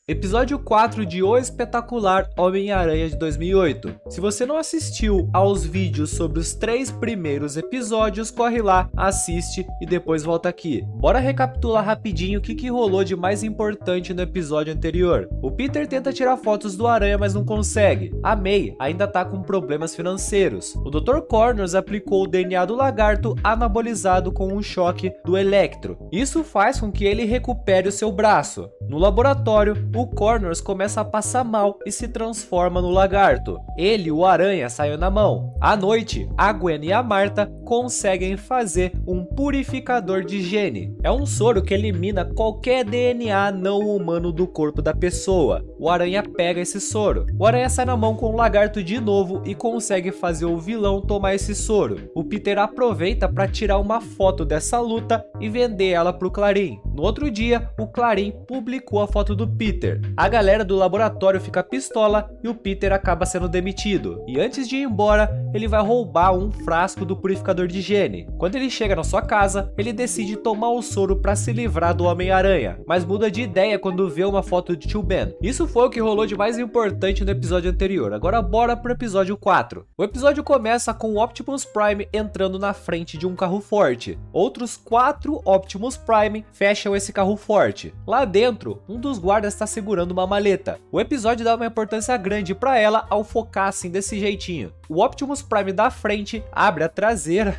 Episódio 4 de O Espetacular Homem-Aranha de 2008. Se você não assistiu aos vídeos sobre os 3 primeiros episódios, corre lá, assiste e depois volta aqui. Bora recapitular rapidinho o que rolou de mais importante no episódio anterior. O Peter tenta tirar fotos do Aranha, mas não consegue. A May ainda tá com problemas financeiros. O Dr. Connors aplicou o DNA do lagarto anabolizado com um choque do Electro. Isso faz com que ele recupere o seu braço. No laboratório, o Connors começa a passar mal e se transforma no lagarto. Ele e o Aranha saem na mão. À noite, a Gwen e a Marta conseguem fazer um purificador de gene. É um soro que elimina qualquer DNA não humano do corpo da pessoa. O Aranha pega esse soro. O Aranha sai na mão com o lagarto de novo e consegue fazer o vilão tomar esse soro. O Peter aproveita para tirar uma foto dessa luta e vender ela pro Clarim. No outro dia, o Clarim publicou a foto do Peter. A galera do laboratório fica pistola e o Peter acaba sendo demitido. E antes de ir embora, ele vai roubar um frasco do purificador de gene. Quando ele chega na sua casa, ele decide tomar o soro para se livrar do Homem-Aranha, mas muda de ideia quando vê uma foto de Tio Ben. Isso foi o que rolou de mais importante no episódio anterior. Agora bora pro episódio 4. O episódio começa com o Optimus Prime entrando na frente de um carro forte. Outros 4 Optimus Prime fecham esse carro forte. Lá dentro, um dos guardas está segurando uma maleta. O episódio dá uma importância grande para ela ao focar assim desse jeitinho. O Optimus Prime da frente abre a traseira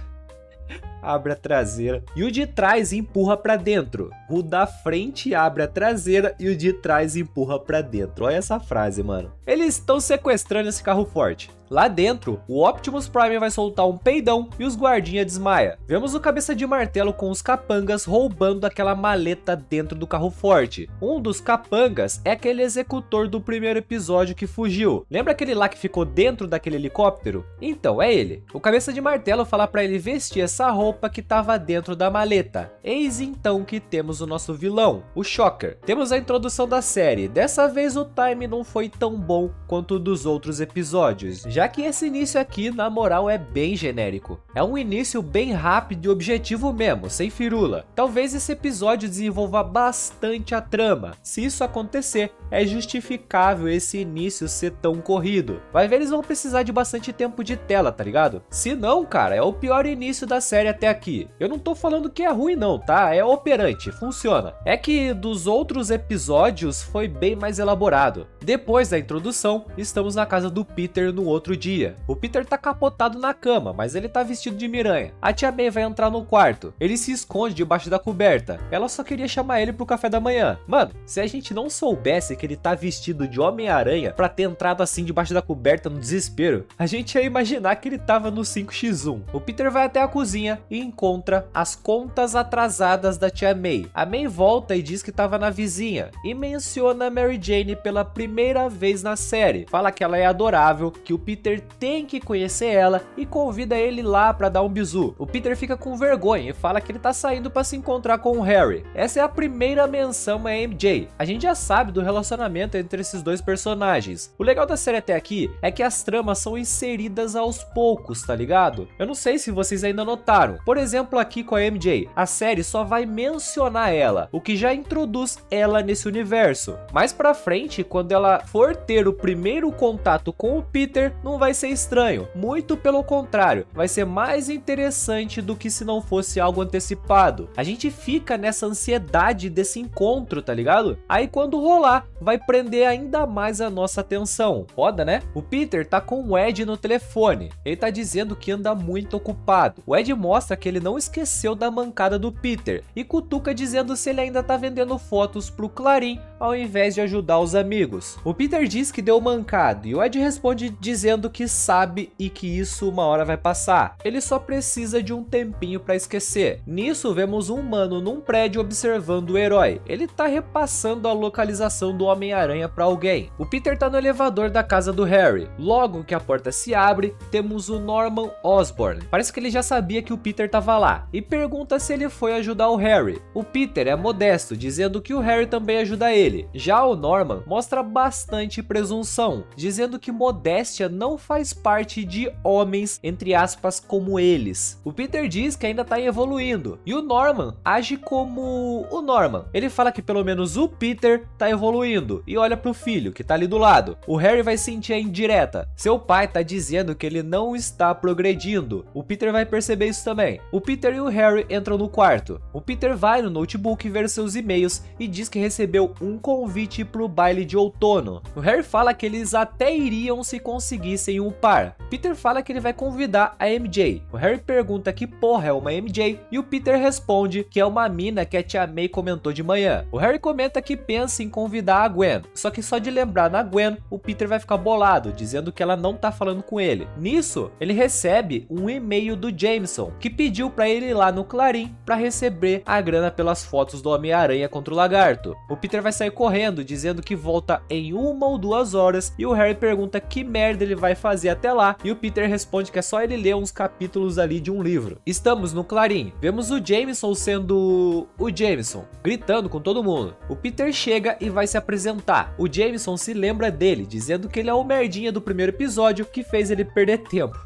e o de trás empurra para dentro. O da frente abre a traseira e o de trás empurra para dentro. Olha essa frase, mano. Eles estão sequestrando esse carro forte. Lá dentro, o Optimus Prime vai soltar um peidão e os guardinhas desmaia. Vemos o Cabeça de Martelo com os capangas roubando aquela maleta dentro do carro forte. Um dos capangas é aquele executor do primeiro episódio que fugiu. Lembra aquele lá que ficou dentro daquele helicóptero? Então, é ele. O Cabeça de Martelo fala para ele vestir essa roupa que estava dentro da maleta. Eis então que temos o nosso vilão, o Shocker. Temos a introdução da série. Dessa vez o time não foi tão bom quanto o dos outros episódios, já que esse início aqui, na moral, é bem genérico. É um início bem rápido e objetivo mesmo, sem firula. Talvez esse episódio desenvolva bastante a trama. Se isso acontecer, é justificável esse início ser tão corrido. Vai ver, eles vão precisar de bastante tempo de tela, tá ligado? Se não, cara, é o pior início da série até aqui. Eu não tô falando que é ruim não, tá? É operante, funciona. É que dos outros episódios foi bem mais elaborado. Depois da introdução, estamos na casa do Peter no outro dia. O Peter tá capotado na cama, mas ele tá vestido de Miranha. A tia May vai entrar no quarto. Ele se esconde debaixo da coberta. Ela só queria chamar ele pro café da manhã. Mano, se a gente não soubesse que ele tá vestido de Homem-Aranha pra ter entrado assim debaixo da coberta no desespero, a gente ia imaginar que ele tava no 5x1. O Peter vai até a cozinha e encontra as contas atrasadas da tia May. A May volta e diz que tava na vizinha e menciona a Mary Jane pela primeira vez na série. Fala que ela é adorável, que o Peter tem que conhecer ela e convida ele lá pra dar um bizu. O Peter fica com vergonha e fala que ele tá saindo pra se encontrar com o Harry. Essa é a primeira menção a MJ. A gente já sabe do relacionamento entre esses dois personagens. O legal da série até aqui é que as tramas são inseridas aos poucos, tá ligado? Eu não sei se vocês ainda notaram. Por exemplo, aqui com a MJ, a série só vai mencionar ela, o que já introduz ela nesse universo. Mais pra frente, quando ela for ter o primeiro contato com o Peter, não vai ser estranho, muito pelo contrário, vai ser mais interessante do que se não fosse algo antecipado. A gente fica nessa ansiedade desse encontro, tá ligado? Aí quando rolar, vai prender ainda mais a nossa atenção. Foda, né? O Peter tá com o Ed no telefone, ele tá dizendo que anda muito ocupado. O Ed mostra que ele não esqueceu da mancada do Peter e cutuca dizendo se ele ainda tá vendendo fotos pro Clarim ao invés de ajudar os amigos. O Peter diz que deu mancada e o Ed responde dizendo que sabe e que isso uma hora vai passar. Ele só precisa de um tempinho para esquecer. Nisso vemos um humano num prédio observando o herói. Ele tá repassando a localização do Homem-Aranha para alguém. O Peter tá no elevador da casa do Harry. Logo que a porta se abre, temos o Norman Osborn. Parece que ele já sabia que o Peter tava lá e pergunta se ele foi ajudar o Harry. O Peter é modesto, dizendo que o Harry também ajuda ele. dele. Já o Norman mostra bastante presunção, dizendo que modéstia não faz parte de homens, entre aspas, como eles. O Peter diz que ainda tá evoluindo, e o Norman age como o Norman. Ele fala que pelo menos o Peter tá evoluindo, e olha pro filho, que tá ali do lado. O Harry vai sentir a indireta. Seu pai tá dizendo que ele não está progredindo. O Peter vai perceber isso também. O Peter e o Harry entram no quarto. O Peter vai no notebook ver seus e-mails e diz que recebeu um convite pro baile de outono. O Harry fala que eles até iriam se conseguissem um par. Peter fala que ele vai convidar a MJ. O Harry pergunta que porra é uma MJ e o Peter responde que é uma mina que a tia May comentou de manhã. O Harry comenta que pensa em convidar a Gwen, só que só de lembrar na Gwen, o Peter vai ficar bolado, dizendo que ela não tá falando com ele. Nisso, ele recebe um e-mail do Jameson, que pediu pra ele ir lá no Clarim pra receber a grana pelas fotos do Homem-Aranha contra o Lagarto. O Peter vai sair correndo, dizendo que volta em 1 ou 2 horas, e o Harry pergunta que merda ele vai fazer até lá, e o Peter responde que é só ele ler uns capítulos ali de um livro. Estamos no Clarim, vemos o Jameson sendo o Jameson, gritando com todo mundo. O Peter chega e vai se apresentar. O Jameson se lembra dele, dizendo que ele é o merdinha do primeiro episódio que fez ele perder tempo.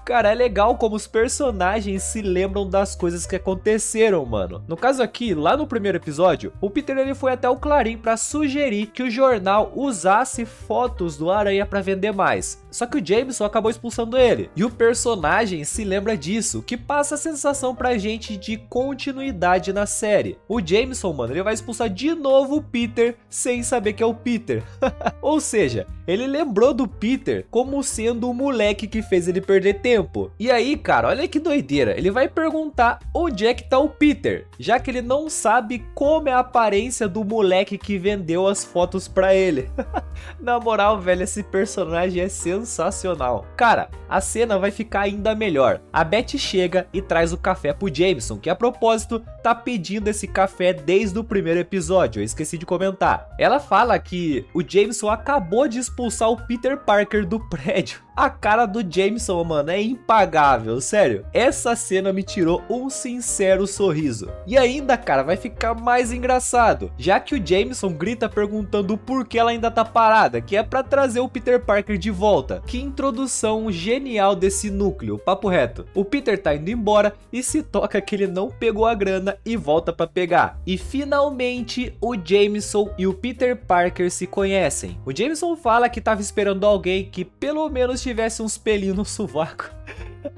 Cara, é legal como os personagens se lembram das coisas que aconteceram, mano. No caso aqui, lá no primeiro episódio, o Peter ele foi até o Clarim pra sugerir que o jornal usasse fotos do Aranha pra vender mais. Só que o Jameson acabou expulsando ele. E o personagem se lembra disso, que passa a sensação pra gente de continuidade na série. O Jameson, mano, ele vai expulsar de novo o Peter sem saber que é o Peter. Ou seja, ele lembrou do Peter como sendo o moleque que fez ele perder tempo. E aí, cara, olha que doideira. Ele vai perguntar onde é que tá o Peter, já que ele não sabe como é a aparência do moleque que vendeu as fotos pra ele. Na moral, velho, esse personagem é sensacional. Cara, a cena vai ficar ainda melhor. A Beth chega e traz o café pro Jameson, que a propósito tá pedindo esse café desde o primeiro episódio, eu esqueci de comentar. Ela fala que o Jameson acabou de expulsar o Peter Parker do prédio. A cara do Jameson, mano, é impagável, sério. Essa cena me tirou um sincero sorriso. E ainda, cara, vai ficar mais engraçado, já que o Jameson grita perguntando por que ela ainda tá parada, que é pra trazer o Peter Parker de volta. Que introdução genial desse núcleo, papo reto. O Peter tá indo embora e se toca que ele não pegou a grana e volta pra pegar. E finalmente o Jameson e o Peter Parker se conhecem. O Jameson fala que tava esperando alguém que pelo menos tivesse uns pelinhos no sovaco.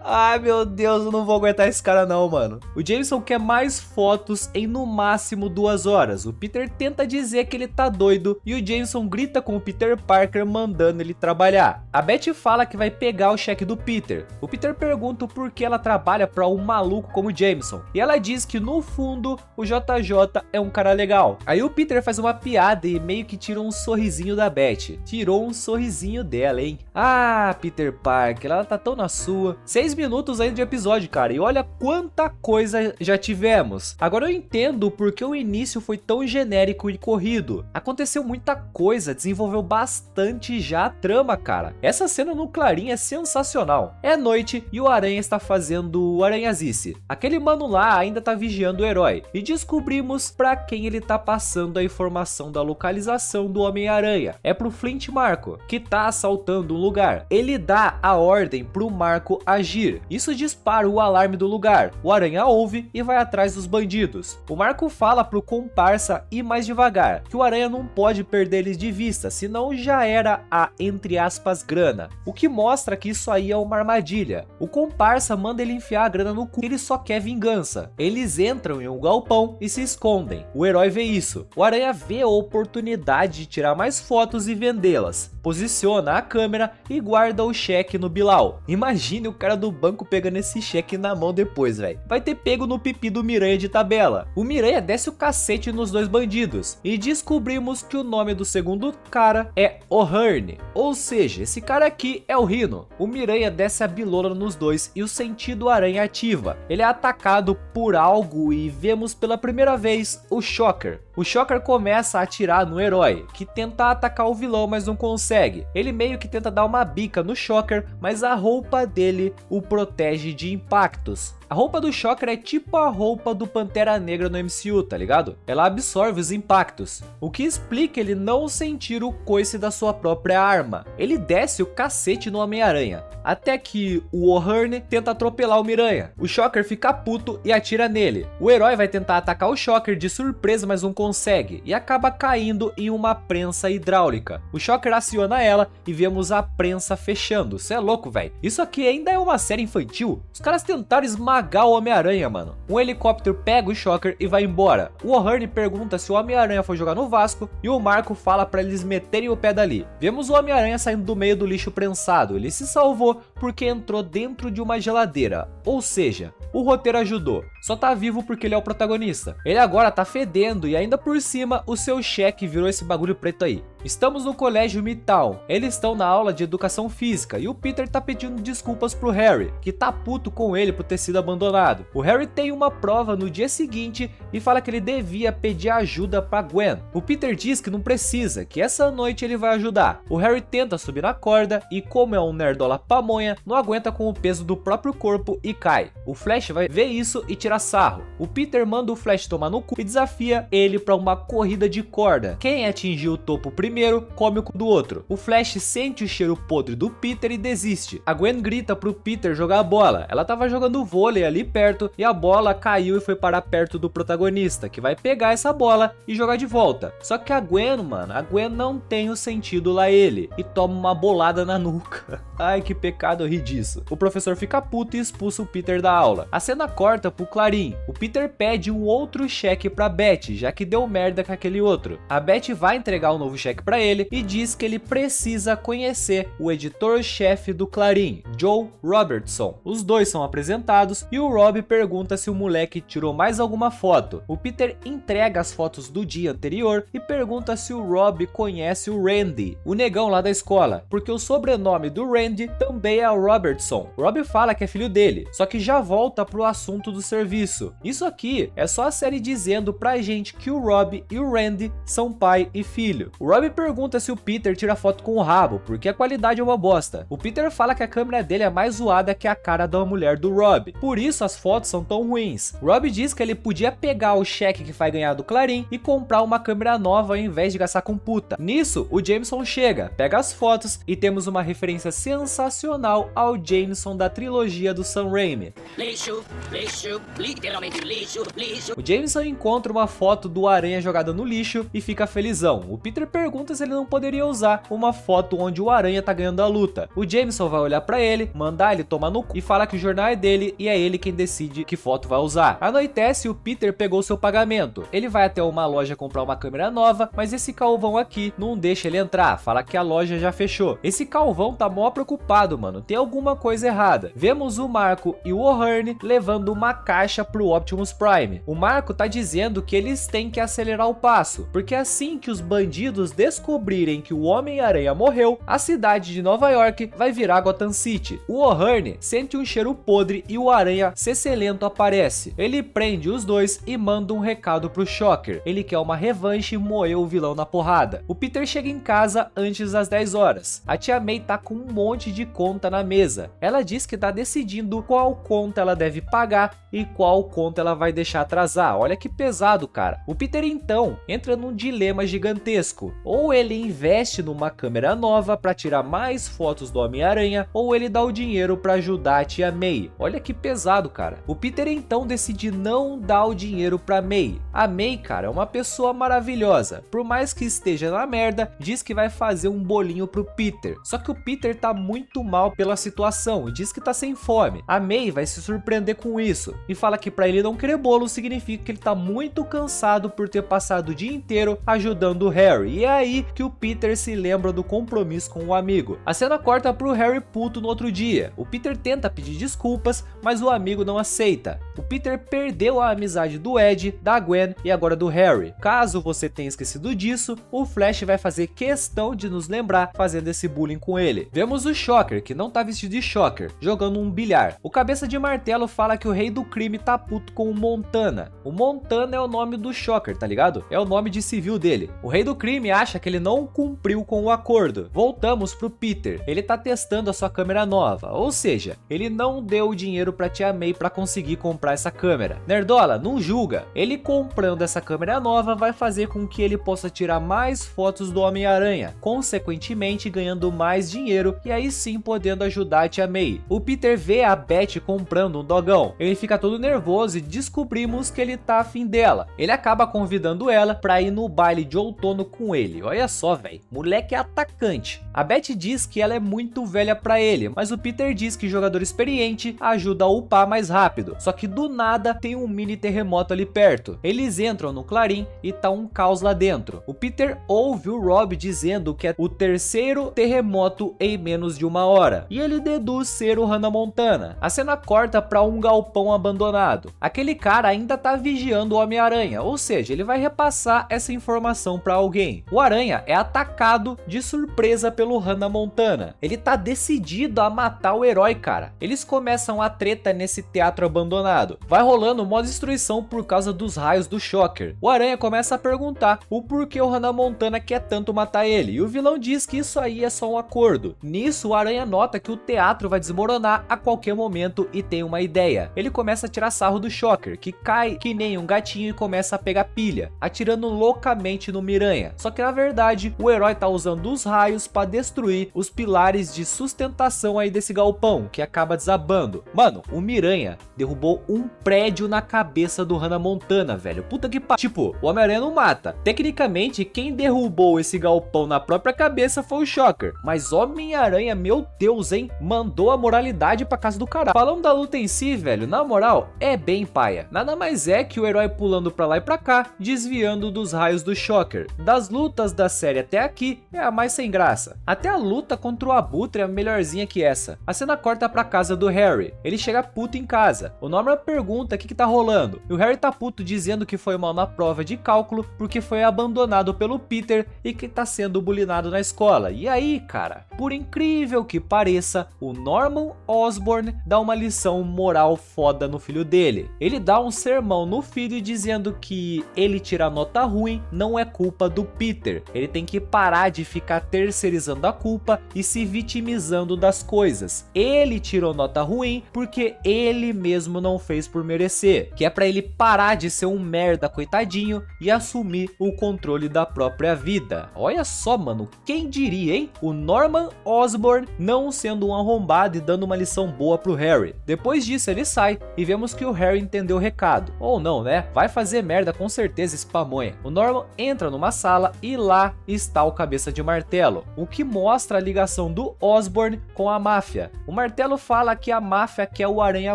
Ai, meu Deus, eu não vou aguentar esse cara não, mano. O Jameson quer mais fotos em no máximo 2 horas. O Peter tenta dizer que ele tá doido e o Jameson grita com o Peter Parker mandando ele trabalhar. A Beth fala que vai pegar o cheque do Peter. O Peter pergunta o porquê ela trabalha pra um maluco como o Jameson. E ela diz que no fundo o JJ é um cara legal. Aí o Peter faz uma piada e meio que tira um sorrisinho da Beth. Tirou um sorrisinho dela, hein? Ah, Peter Parker, ela tá tão na sua. 6 minutos ainda de episódio, cara, e olha quanta coisa já tivemos. Agora eu entendo porque o início foi tão genérico e corrido. Aconteceu muita coisa, desenvolveu bastante já a trama, cara. Essa cena no Clarim é sensacional. É noite e o Aranha está fazendo o Aranhazice. Aquele mano lá ainda tá vigiando o herói. E descobrimos pra quem ele tá passando a informação da localização do Homem-Aranha. É pro Flint Marko, que tá assaltando um lugar. Ele dá a ordem pro Marko agir. Isso dispara o alarme do lugar. O Aranha ouve e vai atrás dos bandidos. O Marko fala pro comparsa ir mais devagar, que o Aranha não pode perder eles de vista, senão já era a, entre aspas, grana. O que mostra que isso aí é uma armadilha. O comparsa manda ele enfiar a grana no cu, ele só quer vingança. Eles entram em um galpão e se escondem. O herói vê isso. O Aranha vê a oportunidade de tirar mais fotos e vendê-las. Posiciona a câmera e guarda o cheque no Bilal. Imagine o cara do banco pegando esse cheque na mão depois, velho. Vai ter pego no pipi do Miranha de tabela. O Miranha desce o cacete nos dois bandidos. E descobrimos que o nome do segundo cara é O'Hearn. Ou seja, esse cara aqui é o Rhino. O Miranha desce a bilola nos dois e o sentido aranha ativa. Ele é atacado por algo e vemos pela primeira vez o Shocker. O Shocker começa a atirar no herói, que tenta atacar o vilão, mas não consegue. Ele meio que tenta dar uma bica no Shocker, mas a roupa dele o protege de impactos. A roupa do Shocker é tipo a roupa do Pantera Negra no MCU, tá ligado? Ela absorve os impactos, o que explica ele não sentir o coice da sua própria arma. Ele desce o cacete no Homem-Aranha, até que o O'Hearn tenta atropelar o Miranha. O Shocker fica puto e atira nele. O herói vai tentar atacar o Shocker de surpresa, mas não consegue, e acaba caindo em uma prensa hidráulica. O Shocker aciona ela e vemos a prensa fechando. Cê é louco, velho. Isso aqui ainda é uma série infantil? Os caras tentaram esmagar o Homem-Aranha, mano. Um helicóptero pega o Shocker e vai embora. O O'Hearn pergunta se o Homem-Aranha foi jogar no Vasco e o Marco fala pra eles meterem o pé dali. Vemos o Homem-Aranha saindo do meio do lixo prensado. Ele se salvou porque entrou dentro de uma geladeira. Ou seja, o roteiro ajudou. Só tá vivo porque ele é o protagonista. Ele agora tá fedendo e ainda por cima o seu cheque virou esse bagulho preto aí. Estamos no colégio Midtown. Eles estão na aula de educação física e o Peter tá pedindo desculpas pro Harry, que tá puto com ele por ter sido abandonado. O Harry tem uma prova no dia seguinte e fala que ele devia pedir ajuda pra Gwen. O Peter diz que não precisa, que essa noite ele vai ajudar. O Harry tenta subir na corda e, como é um nerdola pamonha, não aguenta com o peso do próprio corpo e cai. O Flash vai ver isso e tira sarro. O Peter manda o Flash tomar no cu e desafia ele pra uma corrida de corda. Quem atingir o topo primeiro come o cu do outro. O Flash sente o cheiro podre do Peter e desiste. A Gwen grita pro Peter jogar a bola. Ela tava jogando vôlei ali perto e a bola caiu e foi parar perto do protagonista, que vai pegar essa bola e jogar de volta. Só que a Gwen, mano, a Gwen não tem o sentido lá ele e toma uma bolada na nuca. Ai, que pecado, eu ri disso. O professor fica puto e expulsa o Peter da aula. A cena corta pro Clarim. O Peter pede um outro cheque pra Betty, já que deu merda com aquele outro. A Betty vai entregar um novo cheque pra ele e diz que ele precisa conhecer o editor-chefe do Clarim, Joe Robertson. Os dois são apresentados e o Rob pergunta se o moleque tirou mais alguma foto. O Peter entrega as fotos do dia anterior e pergunta se o Rob conhece o Randy, o negão lá da escola, porque o sobrenome do Randy também é o Robertson. O Rob fala que é filho dele, só que já volta pro assunto do serviço. Isso aqui é só a série dizendo pra gente que o Rob e o Randy são pai e filho. O Rob pergunta se o Peter tira foto com o rabo, porque a qualidade é uma bosta. O Peter fala que a câmera dele é mais zoada que a cara da mulher do Rob, por isso as fotos são tão ruins. O Rob diz que ele podia pegar o cheque que vai ganhar do Clarim e comprar uma câmera nova ao invés de gastar com puta. Nisso, o Jameson chega, pega as fotos e temos uma referência sensacional ao Jameson da trilogia do Sam Raimi. Lixo, lixo, literalmente lixo, lixo. O Jameson encontra uma foto do Aranha jogada no lixo e fica felizão. O Peter pergunta se ele não poderia usar uma foto onde o Aranha tá ganhando a luta. O Jameson vai olhar pra ele, mandar ele tomar no cu e fala que o jornal é dele e é ele quem decide que foto vai usar. Anoitece e o Peter pegou seu pagamento. Ele vai até uma loja comprar uma câmera nova, mas esse calvão aqui não deixa ele entrar, fala que a loja já fechou. Esse calvão tá mó preocupado, mano, tem alguma coisa errada. Vemos o Marco e o O'Hearn levando uma caixa pro Optimus Prime. O Marco tá dizendo que eles têm que acelerar o passo, porque assim que os bandidos descobrirem que o Homem-Aranha morreu, a cidade de Nova York vai virar Gotham City. O O'Hearn sente um cheiro podre e o Aranha Cesselento aparece. Ele prende os dois e manda um recado pro Shocker. Ele quer uma revanche e moer o vilão na porrada. O Peter chega em casa antes das 10 horas. A tia May tá com um monte de conta na mesa. Ela diz que tá decidindo qual conta ela deve pagar e qual conta ela vai deixar atrasar. Olha que pesado, cara. O Peter então entra num dilema gigantesco. Ou ele investe numa câmera nova para tirar mais fotos do Homem-Aranha, ou ele dá o dinheiro para ajudar a tia May. Olha que pesado, cara. O Peter então decide não dar o dinheiro pra May. A May, cara, é uma pessoa maravilhosa. Por mais que esteja na merda, diz que vai fazer um bolinho pro Peter. Só que o Peter tá muito mal pela situação e diz que tá sem fome. A May vai se surpreender com isso e fala que pra ele não querer bolo significa que ele tá muito cansado por ter passado o dia inteiro ajudando o Harry. E é aí que o Peter se lembra do compromisso com o amigo. A cena corta pro Harry puto no outro dia. O Peter tenta pedir desculpas, mas o amigo não aceita. O Peter perdeu a amizade do Ed, da Gwen e agora do Harry. Caso você tenha esquecido disso, o Flash vai fazer questão de nos lembrar fazendo esse bullying com ele. Vemos o Shocker, que não tá vestido de Shocker, jogando um bilhar. O cabeça de martelo fala que o rei do crime tá puto com o Montana. O Montana é o nome do Shocker, tá ligado? É o nome de civil dele. O rei do crime acha que ele não cumpriu com o acordo. Voltamos pro Peter. Ele tá testando a sua câmera nova, ou seja, ele não deu o dinheiro pra tia May para conseguir comprar essa câmera. Nerdola, não julga. Ele comprando essa câmera nova vai fazer com que ele possa tirar mais fotos do Homem-Aranha, consequentemente ganhando mais dinheiro e aí sim podendo ajudar a tia May. O Peter vê a Betty comprando um dogão. Ele fica todo nervoso e descobrimos que ele tá afim dela. Ele acaba convidando ela para ir no baile de outono com ele. Olha só, velho. Moleque é atacante. A Betty diz que ela é muito velha para ele, mas o Peter diz que jogador experiente ajuda a upar mais rápido. Só que do nada tem um mini terremoto ali perto. Eles entram no Clarim e tá um caos lá dentro. O Peter ouve o Rob dizendo que é o terceiro terremoto em menos de uma hora. E ele deduz ser o Hannah Montana. A cena corta para um galpão abandonado. Aquele cara ainda tá vigiando o Homem-Aranha, ou seja, ele vai repassar essa informação para alguém. O Aranha é atacado de surpresa pelo Hannah Montana. Ele tá decidido a matar o herói, cara. Eles começam a treta nesse teatro abandonado. Vai rolando uma destruição por causa dos raios do Shocker. O Aranha começa a perguntar o porquê o Hannah Montana quer tanto matar ele. E o vilão diz que isso aí é só um acordo. Nisso, o Aranha nota que o teatro vai desmoronar a qualquer momento e tem uma ideia. Ele começa a tirar sarro do Shocker, que cai que nem um gatinho e começa a pegar pilha, atirando loucamente no Miranha. Só que na verdade, o herói tá usando os raios para destruir os pilares de sustentação aí desse galpão, que acaba desabando. Mano, o Miranha derrubou um prédio na cabeça do Hannah Montana, velho. Puta que pariu. Tipo, o Homem-Aranha não mata. Tecnicamente, quem derrubou esse galpão na própria cabeça foi o Shocker. Mas Homem-Aranha, meu Deus, hein? Mandou a moralidade pra casa do caralho. Falando da luta em si, velho, na moral, é bem paia. Nada mais é que o herói pulando pra lá e pra cá, desviando dos raios do Shocker. Das lutas da série até aqui, é a mais sem graça. Até a luta contra o Abutre é melhorzinha que essa. A cena corta pra casa do Harry. Ele chega puto em casa. O Norman pergunta o que tá rolando. E o Harry tá puto dizendo que foi mal na prova de cálculo porque foi abandonado pelo Peter e que tá sendo bulinado na escola. E aí, cara, por incrível que pareça, o Norman Osborn dá uma lição moral foda no filho dele. Ele dá um sermão no filho dizendo que ele tirar nota ruim não é culpa do Peter. Ele tem que parar de ficar terceirizando a culpa e se vitimizando das coisas. Ele tirou nota ruim porque ele mesmo não fez por merecer, que é pra ele parar de ser um merda coitadinho e assumir o controle da própria vida. Olha só, mano, quem diria, hein? O Norman Osborn não sendo um arrombado e dando uma lição boa pro Harry. Depois disso ele sai e vemos que o Harry entendeu o recado. Ou não, né? Vai fazer merda com certeza esse pamonha. O Norman entra numa sala e lá está o Cabeça de Martelo, o que mostra a ligação do Osborn com a máfia. O Martelo fala que a máfia quer o Aranha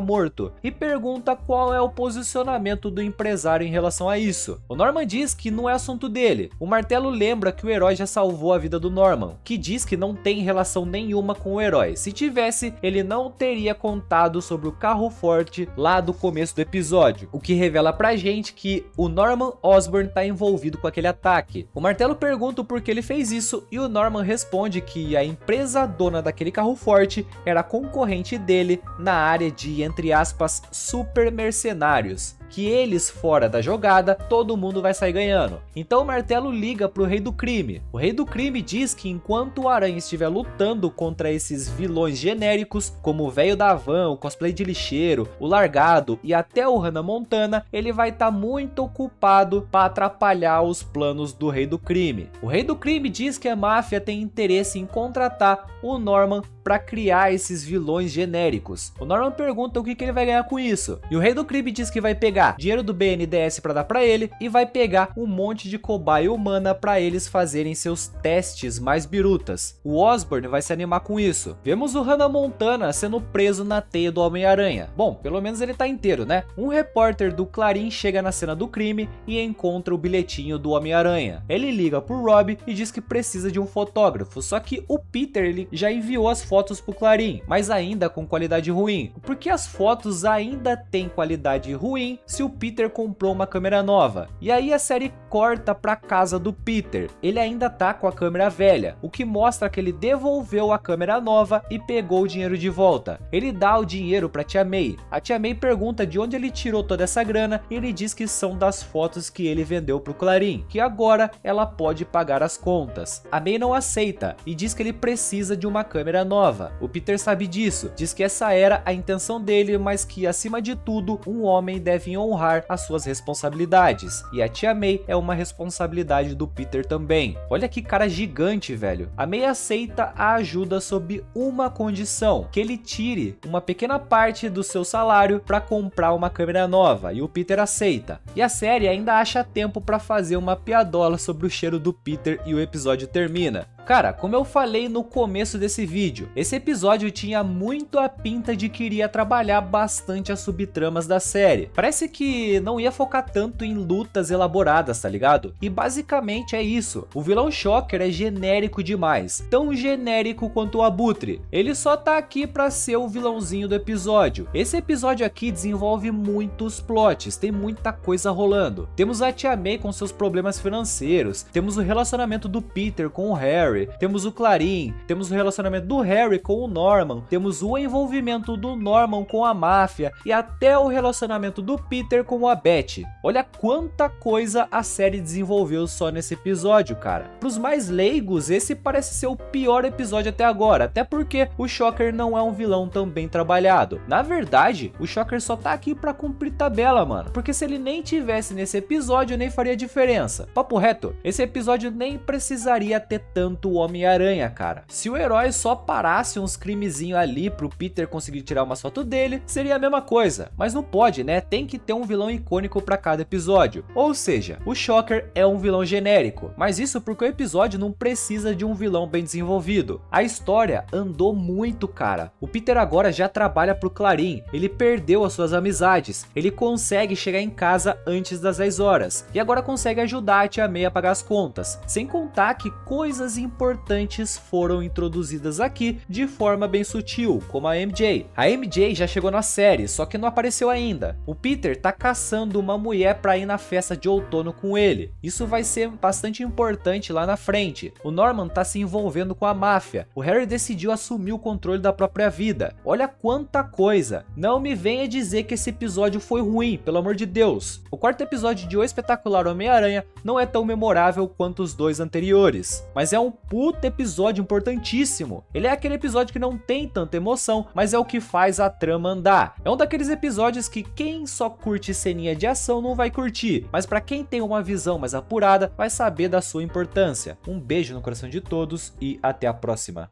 morto e pergunta qual é o posicionamento do empresário em relação a isso. O Norman diz que não é assunto dele. O Martelo lembra que o herói já salvou a vida do Norman, que diz que não tem relação nenhuma com o herói. Se tivesse, ele não teria contado sobre o carro forte lá do começo do episódio, o que revela pra gente que o Norman Osborn tá envolvido com aquele ataque. O Martelo pergunta o porquê ele fez isso e o Norman responde que a empresa dona daquele carro forte era concorrente dele na área de, entre aspas, super mercenários, que eles fora da jogada, todo mundo vai sair ganhando. Então o Martelo liga pro Rei do Crime. O Rei do Crime diz que enquanto o Aranha estiver lutando contra esses vilões genéricos, como o Velho da Van, o Cosplay de Lixeiro, o Largado e até o Hannah Montana, ele vai estar muito ocupado para atrapalhar os planos do Rei do Crime. O Rei do Crime diz que a máfia tem interesse em contratar o Norman para criar esses vilões genéricos. O Norman pergunta o que ele vai ganhar com isso. E o Rei do Crime diz que vai pegar dinheiro do BNDES para dar para ele e vai pegar um monte de cobaia humana para eles fazerem seus testes mais birutas. O Osborn vai se animar com isso. Vemos o Hannah Montana sendo preso na teia do Homem-Aranha. Bom, pelo menos ele tá inteiro, né? Um repórter do Clarim chega na cena do crime e encontra o bilhetinho do Homem-Aranha. Ele liga pro Rob e diz que precisa de um fotógrafo, só que o Peter ele já enviou as fotos pro Clarim, mas ainda com qualidade ruim. Porque as fotos ainda têm qualidade ruim, se o Peter comprou uma câmera nova. E aí a série corta pra casa do Peter. Ele ainda tá com a câmera velha, o que mostra que ele devolveu a câmera nova e pegou o dinheiro de volta. Ele dá o dinheiro pra tia May. A tia May pergunta de onde ele tirou toda essa grana e ele diz que são das fotos que ele vendeu pro Clarim, que agora ela pode pagar as contas. A May não aceita e diz que ele precisa de uma câmera nova. O Peter sabe disso, diz que essa era a intenção dele, mas que acima de tudo, um homem deve honrar as suas responsabilidades. E a tia May é uma responsabilidade do Peter também. Olha que cara gigante, velho. A May aceita a ajuda sob uma condição, que ele tire uma pequena parte do seu salário para comprar uma câmera nova, e o Peter aceita. E a série ainda acha tempo para fazer uma piadola sobre o cheiro do Peter e o episódio termina. Cara, como eu falei no começo desse vídeo, esse episódio tinha muito a pinta de que iria trabalhar bastante as subtramas da série. Parece que não ia focar tanto em lutas elaboradas, tá ligado? E basicamente é isso. O vilão Shocker é genérico demais, tão genérico quanto o Abutre. Ele só tá aqui pra ser o vilãozinho do episódio. Esse episódio aqui desenvolve muitos plots, tem muita coisa rolando. Temos a tia May com seus problemas financeiros, temos o relacionamento do Peter com o Harry, temos o Clarim, temos o relacionamento do Harry com o Norman, temos o envolvimento do Norman com a máfia e até o relacionamento do Peter com a Beth. Olha quanta coisa a série desenvolveu só nesse episódio, cara. Para os mais leigos, esse parece ser o pior episódio até agora, até porque o Shocker não é um vilão tão bem trabalhado. Na verdade, o Shocker só tá aqui pra cumprir tabela, mano, porque se ele nem tivesse nesse episódio, nem faria diferença. Papo reto, esse episódio nem precisaria ter tanto o Homem-Aranha, cara. Se o herói só parasse uns crimezinhos ali pro Peter conseguir tirar uma foto dele, seria a mesma coisa. Mas não pode, né? Tem que ter um vilão icônico pra cada episódio. Ou seja, o Shocker é um vilão genérico. Mas isso porque o episódio não precisa de um vilão bem desenvolvido. A história andou muito, cara. O Peter agora já trabalha pro Clarim. Ele perdeu as suas amizades. Ele consegue chegar em casa antes das 10 horas. E agora consegue ajudar a tia May a pagar as contas. Sem contar que coisas importantes foram introduzidas aqui de forma bem sutil, como a MJ. A MJ já chegou na série, só que não apareceu ainda. O Peter tá caçando uma mulher pra ir na festa de outono com ele. Isso vai ser bastante importante lá na frente. O Norman tá se envolvendo com a máfia. O Harry decidiu assumir o controle da própria vida. Olha quanta coisa. Não me venha dizer que esse episódio foi ruim, pelo amor de Deus. O quarto episódio de O Espetacular Homem-Aranha não é tão memorável quanto os dois anteriores, mas é um puta episódio importantíssimo. Ele é aquele episódio que não tem tanta emoção, mas é o que faz a trama andar. É um daqueles episódios que quem só curte ceninha de ação não vai curtir, mas pra quem tem uma visão mais apurada vai saber da sua importância. Um beijo no coração de todos e até a próxima.